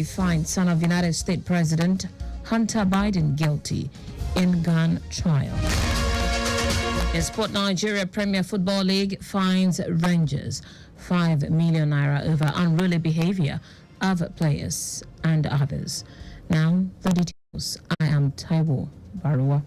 finds son of United States President Hunter Biden guilty in gun trial. In Sport Nigeria Premier Football League finds Rangers 5 million naira over unruly behavior of players and others. Now the details. I am Taiwo Baruwa.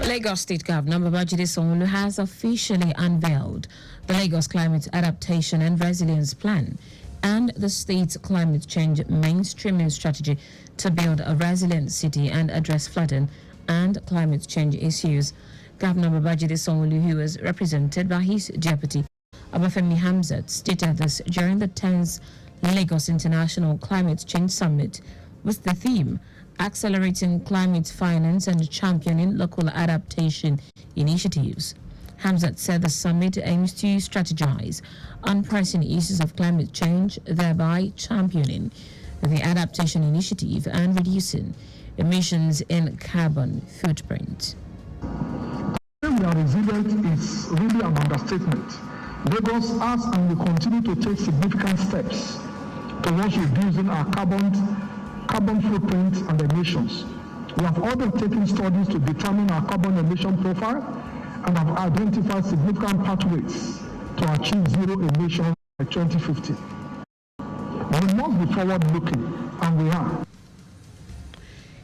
Lagos State Governor Babajide Sanwo-Olu has officially unveiled the Lagos Climate Adaptation and Resilience Plan and the state's climate change mainstreaming strategy to build a resilient city and address flooding and climate change issues. Governor Babajide Sanwo-Olu, who was represented by his deputy Obafemi Hamzat, stated this during the 10th Lagos International Climate Change Summit with the theme Accelerating Climate Finance and Championing Local Adaptation Initiatives. Hamzat said the summit aims to strategize on pressing issues of climate change, thereby championing the adaptation initiative and reducing emissions in carbon footprint. We are resilient is really an understatement. Lagos has and will continue to take significant steps towards reducing our carbon footprint and emissions. We have already taken studies to determine our carbon emission profile and have identified significant pathways to achieve zero emissions by 2050. We must be forward-looking, and we are.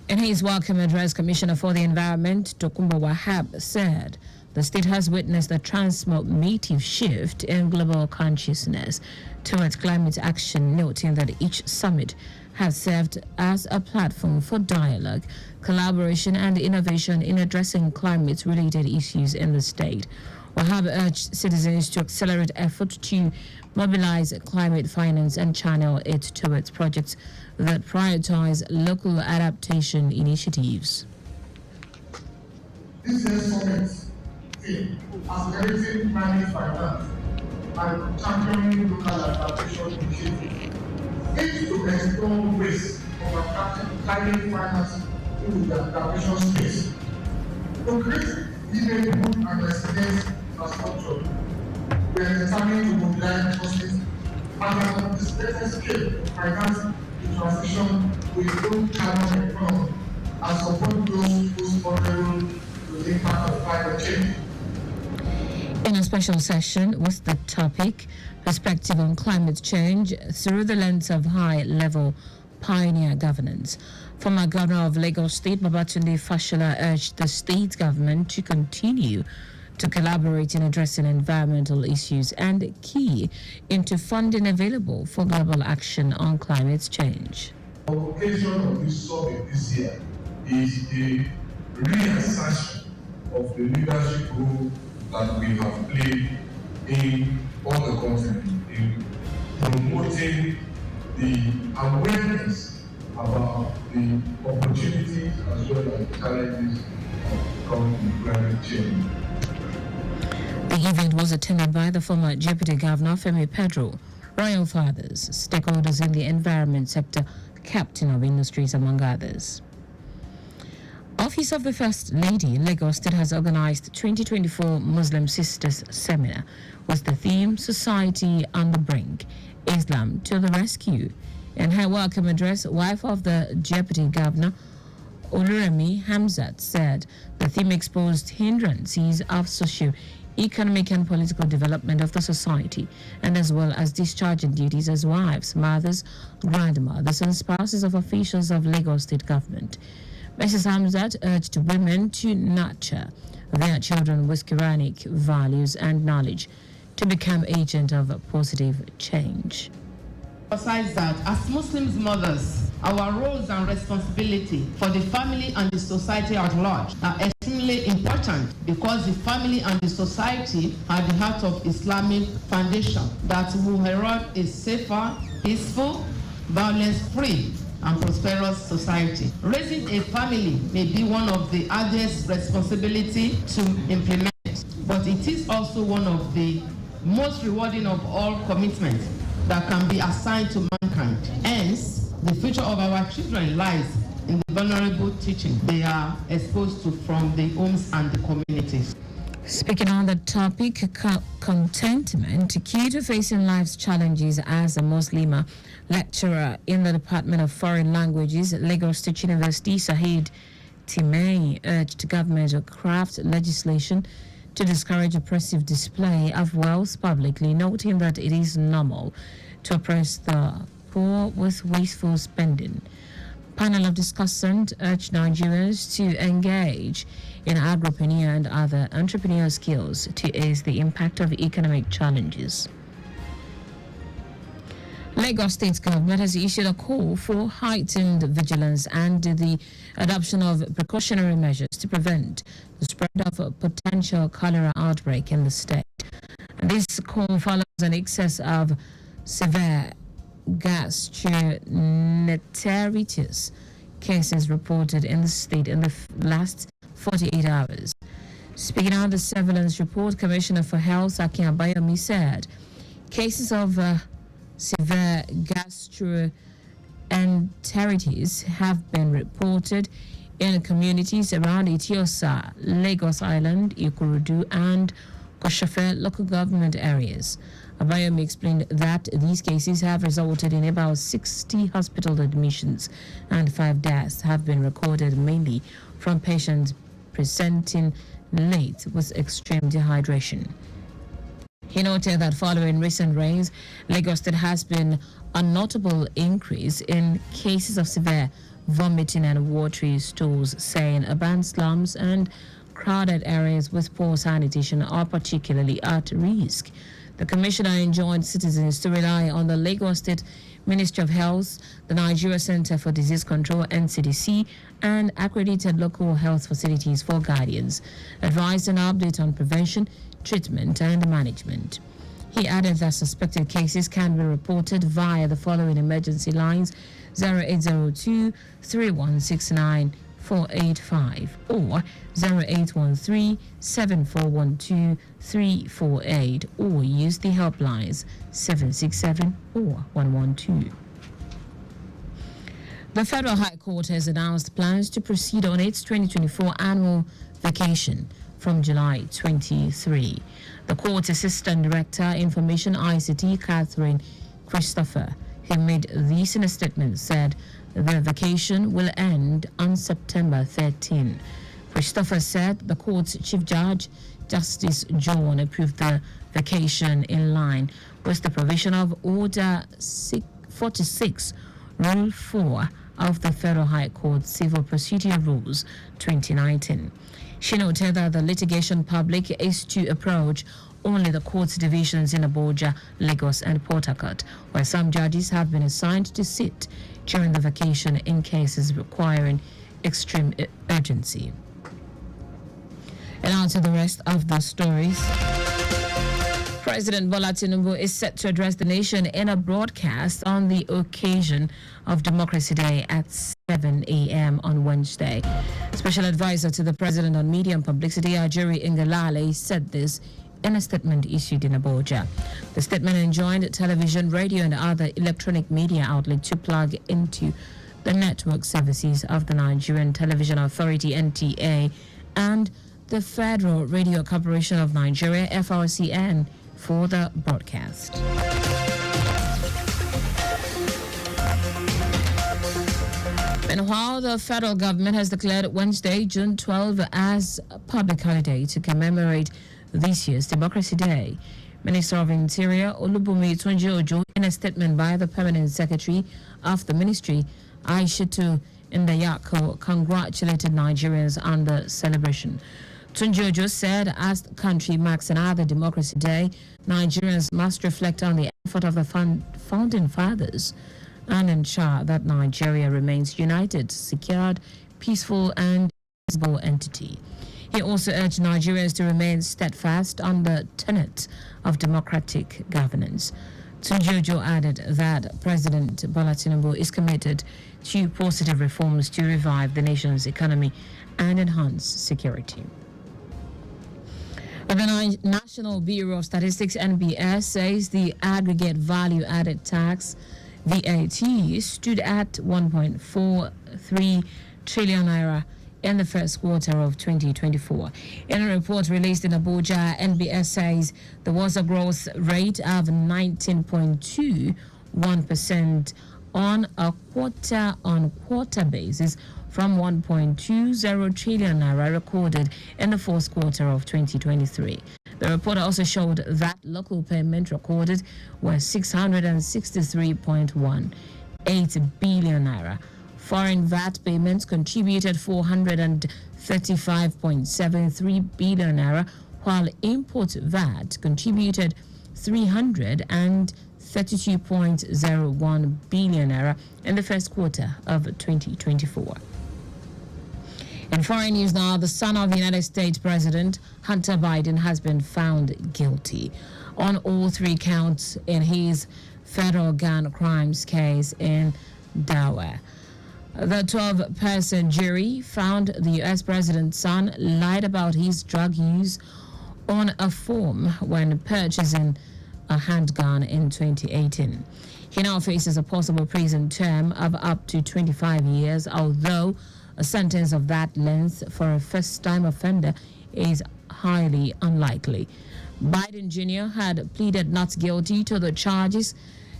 In his welcome address, Commissioner for the Environment, Tokunbo Wahab, said the state has witnessed a transformative shift in global consciousness towards climate action, noting that each summit has served as a platform for dialogue, collaboration, and innovation in addressing climate-related issues in the state. Wahab urged citizens to accelerate efforts to mobilize climate finance and channel it towards projects that prioritize local adaptation initiatives. This year's summit theme, accelerating climate finance and championing local adaptation initiatives, aims to explore ways of attracting climate finance into the adaptation space. To create livable and resilient infrastructure, we are determined to mobilize resources and an anticipated scale to finance the transition to a low carbon economy and support those most vulnerable to the impact of climate change. In a special session with the topic Perspective on Climate Change through the lens of high-level pioneer governance, former Governor of Lagos State Babatunde Fashola urged the state government to continue to collaborate in addressing environmental issues and key into funding available for global action on climate change. The occasion of this summit this year is a reassertion of the leadership role that we have played in all the continent in promoting the awareness about the opportunities as well as the challenges of climate change. The event was attended by the former Deputy Governor Femi Pedro, royal fathers, stakeholders in the environment sector, captain of industries, among others. Office of the First Lady, Lagos State has organized 2024 Muslim Sisters Seminar with the theme Society on the Brink, Islam to the Rescue. In her welcome address, wife of the Deputy Governor, Oluremi Hamzat, said the theme exposed hindrances of socio-economic and political development of the society, and as well as discharging duties as wives, mothers, grandmothers, and spouses of officials of Lagos State government. Mrs. Hamzat urged women to nurture their children with Quranic values and knowledge to become agents of positive change. Besides that, as Muslims mothers, our roles and responsibility for the family and the society at large are extremely important because the family and the society are the heart of Islamic foundation that will herald a safer, peaceful, violence-free, and prosperous society. Raising a family may be one of the hardest responsibilities to implement, but it is also one of the most rewarding of all commitments that can be assigned to mankind. Hence, the future of our children lies in the vulnerable teaching they are exposed to from the homes and the communities. Speaking on the topic, contentment, key to facing life's challenges as a Muslim lecturer in the Department of Foreign Languages, Lagos State University, Saheed Timei urged government to craft legislation to discourage oppressive display of wealth publicly, noting that it is normal to oppress the poor with wasteful spending. Panel of discussants urged Nigerians to engage in agripreneur and other entrepreneurial skills to ease the impact of economic challenges. Lagos State government has issued a call for heightened vigilance and the adoption of precautionary measures to prevent the spread of a potential cholera outbreak in the state. This call follows an excess of severe gastroenteritis cases reported in the state in the last 48 hours. Speaking on the surveillance report, Commissioner for Health Akin Abayomi said cases of severe gastroenteritis have been reported in communities around Itiosa, Lagos Island, Ikorodu, and Koshofe local government areas. Abayomi explained that these cases have resulted in about 60 hospital admissions and 5 deaths have been recorded, mainly from patients presenting late with extreme dehydration. He noted that following recent rains, Lagos State has been a notable increase in cases of severe vomiting and watery stools, saying urban slums and crowded areas with poor sanitation are particularly at risk. The commissioner enjoined citizens to rely on the Lagos State Ministry of Health, the Nigeria Center for Disease Control (NCDC), and accredited local health facilities for guidance, advised an update on prevention, treatment, and management. He added that suspected cases can be reported via the following emergency lines: 0802 3169 485 or 0813 7412 348, or use the helplines 767 or 112. The Federal High Court has announced plans to proceed on its 2024 annual vacation from July 23. The court's Assistant Director, Information ICT, Catherine Christopher, who made this in a statement, said the vacation will end on September 13. Christopher said the court's Chief Judge, Justice John, approved the vacation in line with the provision of Order 46, Rule 4 of the Federal High Court Civil Procedure Rules 2019. She noted that the litigation public is to approach only the court's divisions in Abuja, Lagos, and Port Harcourt, where some judges have been assigned to sit during the vacation in cases requiring extreme urgency. And on to the rest of the stories. President Bola Tinubu is set to address the nation in a broadcast on the occasion of Democracy Day at 7 a.m. on Wednesday. Special advisor to the president on media and publicity, Ajuri Ngalale, said this in a statement issued in Abuja. The statement enjoined television, radio, and other electronic media outlets to plug into the network services of the Nigerian Television Authority, NTA, and the Federal Radio Corporation of Nigeria, FRCN, for the broadcast. Meanwhile, the federal government has declared Wednesday, June 12, as a public holiday to commemorate this year's Democracy Day. Minister of Interior Olubunmi Tunji-Ojo, in a statement by the Permanent Secretary of the Ministry, Aishatu Ndayako, congratulated Nigerians on the celebration. Tunji-Ojo said, as the country marks another Democracy Day, Nigerians must reflect on the effort of the founding fathers and ensure that Nigeria remains united, secured, peaceful, and visible entity. He also urged Nigerians to remain steadfast on the tenets of democratic governance. Tunji-Ojo added that President Bola Tinubu is committed to positive reforms to revive the nation's economy and enhance security. The National Bureau of Statistics, NBS, says the aggregate value-added tax, VAT, stood at 1.43 trillion naira in the first quarter of 2024. In a report released in Abuja, NBS says there was a growth rate of 19.21% on a quarter-on-quarter basis from 1.20 trillion naira recorded in the fourth quarter of 2023. The report also showed that local payment recorded was 663.18 billion naira. Foreign VAT payments contributed 435.73 billion naira, while import VAT contributed 332.01 billion naira in the first quarter of 2024. In foreign news now, the son of the United States President Hunter Biden has been found guilty on all three counts in his federal gun crimes case in Delaware. The 12-person jury found the U.S. president's son lied about his drug use on a form when purchasing a handgun in 2018. He now faces a possible prison term of up to 25 years, although a sentence of that length for a first-time offender is highly unlikely. Biden Jr. had pleaded not guilty to the charges,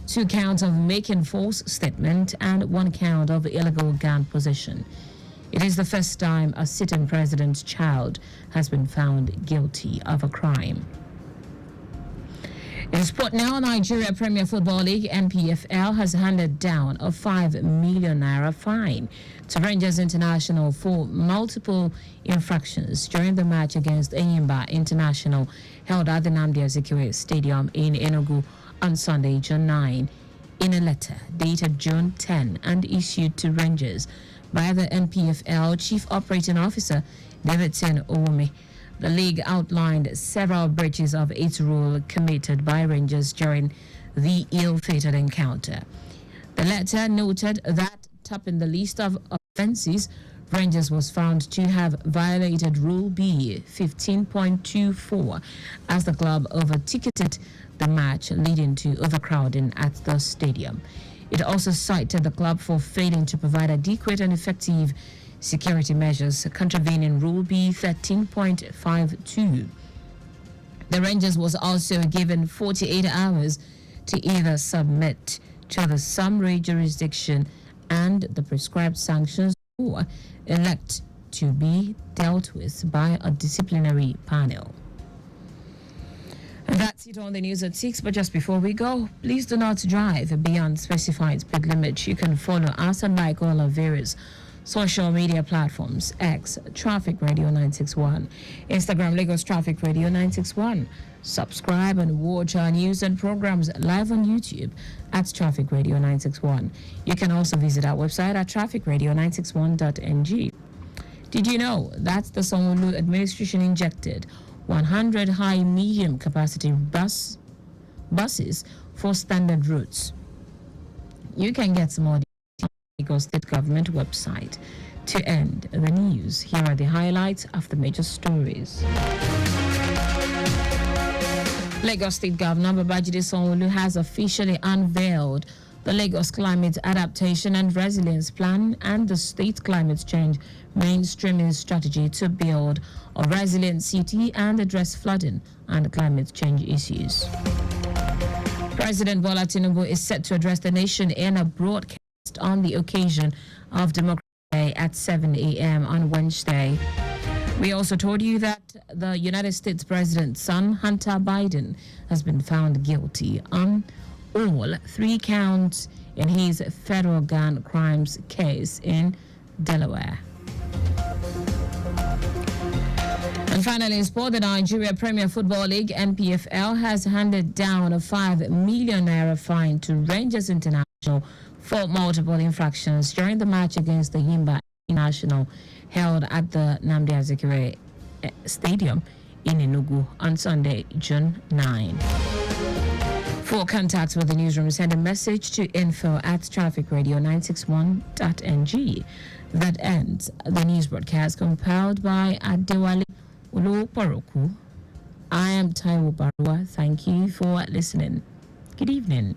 2 counts of making false statement and 1 count of illegal gun possession. It is the first time a sitting president's child has been found guilty of a crime. In sport now, Nigeria Premier Football League (NPFL) has handed down a 5 million naira fine to Rangers International for multiple infractions during the match against Enyimba International held at the Nnamdi Azikiwe Stadium in Enugu on Sunday, June 9, in a letter dated June 10 and issued to Rangers by the NPFL Chief Operating Officer Davidson Owome. The league outlined several breaches of its rule committed by Rangers during the ill-fated encounter. The letter noted that, topping the list of offences, Rangers was found to have violated Rule B 15.24 as the club over-ticketed the match, leading to overcrowding at the stadium. It also cited the club for failing to provide adequate and effective security measures, contravening Rule B 13.52. The Rangers was also given 48 hours to either submit to the summary jurisdiction and the prescribed sanctions or elect to be dealt with by a disciplinary panel. And that's it on the news at 6. But just before we go, please do not drive beyond specified speed limit. You can follow us and like all our various social media platforms: X, Traffic Radio 961, Instagram, Lagos Traffic Radio 961. Subscribe and watch our news and programs live on YouTube at Traffic Radio 961. You can also visit our website at trafficradio961.ng. Did you know that the Sanwo-Olu administration injected 100 high-medium capacity buses for standard routes? You can get some more Lagos State Government website. To end the news, here are the highlights of the major stories. Lagos State Governor Babajide Sanwo-Olu has officially unveiled the Lagos Climate Adaptation and Resilience Plan and the State Climate Change Mainstreaming Strategy to build a resilient city and address flooding and climate change issues. President Bola Tinubu is set to address the nation in a broadcast on the occasion of Democracy Day at 7 a.m. on Wednesday. We also told you that the United States President's son, Hunter Biden, has been found guilty on all 3 counts in his federal gun crimes case in Delaware. And finally, in sport, the Nigeria Premier Football League (NPFL) has handed down a 5 million naira fine to Rangers International for multiple infractions during the match against the Enyimba International held at the Nnamdi Azikiwe Stadium in Enugu on Sunday, June 9. For contact with the newsroom, send a message to info@trafficradio961.ng. That ends the news broadcast compiled by Adewale Oloporoku. I am Taiwo Baruwa. Thank you for listening. Good evening.